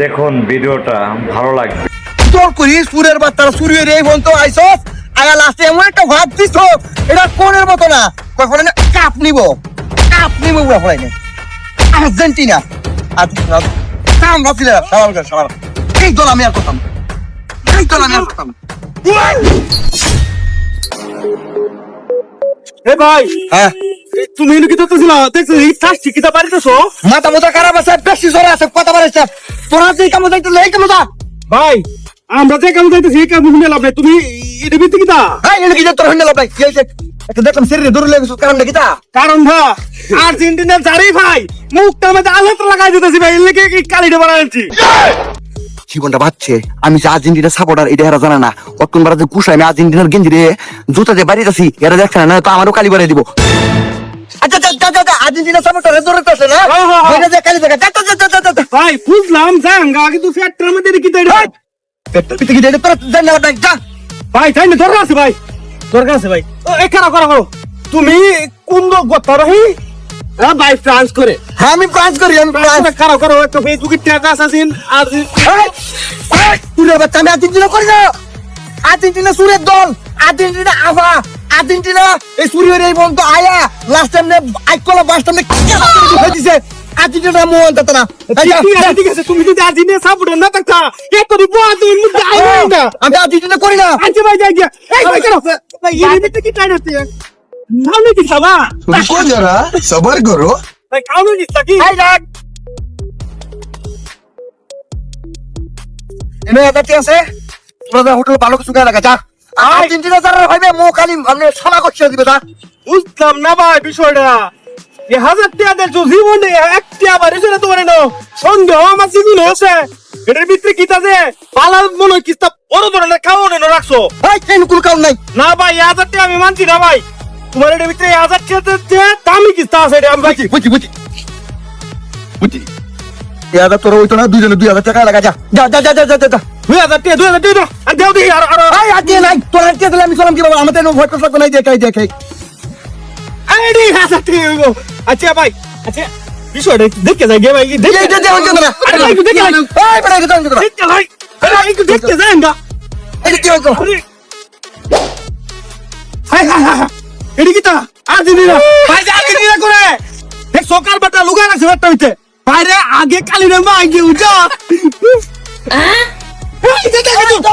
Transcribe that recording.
দেখুন ভিডিওটা ভালো লাগবে। তোর করি সুরের বাচ্চারা সুরের এই বলতো আইসস আগা লাস্টে এমন একটা ভাব দিছ এটা কোনের মতো না কখন না কাপ নিব বুড়া ফলাই না আর্জেন্টিনা আর কাম রাখিলে সবার এই দল আমি আর করতাম এ ভাই হ্যাঁ তুমি এনে কিতা ছিল দেখছো এই শাস্তি কিতা পারিতেছো মাথা মোটা খারাপ আছে বেশি জোরে আছে কথা বাড়াইছে তোরা যে কাম যাইতে এই কাম যা ভাই আমরা যে কাম যাইতেছি এই কাম শুনে লাভ নাই তুমি এটা বিতে কিতা হ্যাঁ এনে কি যে তোর হইনা লাভ কি হইছে একটা দেখলাম শরীরে দৌড়ে লেগেছ কারণ কি তা কারণ ভা আর্জেন্টিনা জারি ভাই মুখটার মধ্যে আলাত লাগাই দিতেছি ভাই এলে কি কালিটা বানাইছি জীবনটা বাচ্চে আমি যে আর্জেন্টিনা সাপোর্টার এটা এরা জানা না অতক্ষণ বারা যে কুশাই আমি আর্জেন্টিনার গেঞ্জি রে জুতা দিয়ে বাড়িতে আছি এরা দেখছে না তো আমারও কালি বাড়াই দিব আচ্ছা আর্জেন্টিনা সাপোর্টার দৌড়াতে আসে না ওইটা যে কালি দেখা ভাই বুঝলাম জাঙ্গা কিন্তু ফ্যাক্টরির মধ্যে কিতা এটা পেট্রোল পিতে কি দেয় তোর জানা না যা ভাই তাই না দরকার আছে ভাই এই করো তুমি কোন গত্তা রহি ভাই ফ্রান্স করে হ্যাঁ আমি ফ্রান্স করি আমি ফ্রান্স করো একটু ফেসবুকে স্ট্যাটাস আছেন আর পুরো বাচ্চা আমি আর্জেন্টিনা করি না আর্জেন্টিনা সুরের দল আর্জেন্টিনা আভা আর্জেন্টিনা এই সুরের এই বন্ধ আয়া লাস্ট টাইম আইকলা বাস টাইম হয়ে দিছে আর্জেন্টিনা মোহন তা না ঠিক আছে তুমি যদি আর্জেন্টিনা সাপোর্টার না থাকতা এত দিবো তুমি মুদ্দা আইবে না আমি আর্জেন্টিনা করি না আচ্ছা ভাই যাই গিয়া এই ভাই করো ভাই এই দিতে কি টাইম আছে নামে কি সাবা रुको जरा सबर करो ভাই কাউনে কি থাকি এই রাখ এনে আদাতি আছে তোরা হোটেল ভালো কিছু খাওয়া লাগা যা আর্জেন্টিনা যারা ভাইবে মো খালি আপনি সলা করছে দিবে যা বুঝলাম না ভাই বিষয়টা এই হাজার টাকা দেড় জীবনে একটা আবার এসে তোমার না সন্দেহ আমার জীবনে আছে এটার ভিতরে কি আছে পালার মনে কিস্তা বড় ধরনের খাওয়ানো না রাখছো এই কেন কুল কাউন নাই না ভাই এই হাজার টাকা আমি মানছি না ভাই তোমার এটার ভিতরে এই হাজার টাকা দামি কিস্তা আছে এটা আমি ভাই বুঝি ইয়াদা তোর ওইতো না দুইজনে 2000 টাকা লাগা যা যা যা যা যা যা 2000 টাকা আর দেও দিই আর এই আজকে নাই তোর আজকে দিলে আমি চলাম কি বাবা আমাদের নো ভয় করতে নাই দেখাই আইডি হাজার টাকা হইব আচ্ছা ভাই আচ্ছা বিষয়টা দেখতে যাই গে ভাই দেখতে এই যে হচ্ছে না আরে ভাই দেখতে যাই এই বড় কথা কথা দেখতে ভাই আরে একটু দেখতে যাই না এই কি হইতো হাই এডি কিটা আর্জেন্টিনা ভাই আর্জেন্টিনা করে দেখ সকাল বাটা লুগা রাখছে একটা হইতে বাইরে আগে কালি রে মা আগে উঠা এই দেখে তো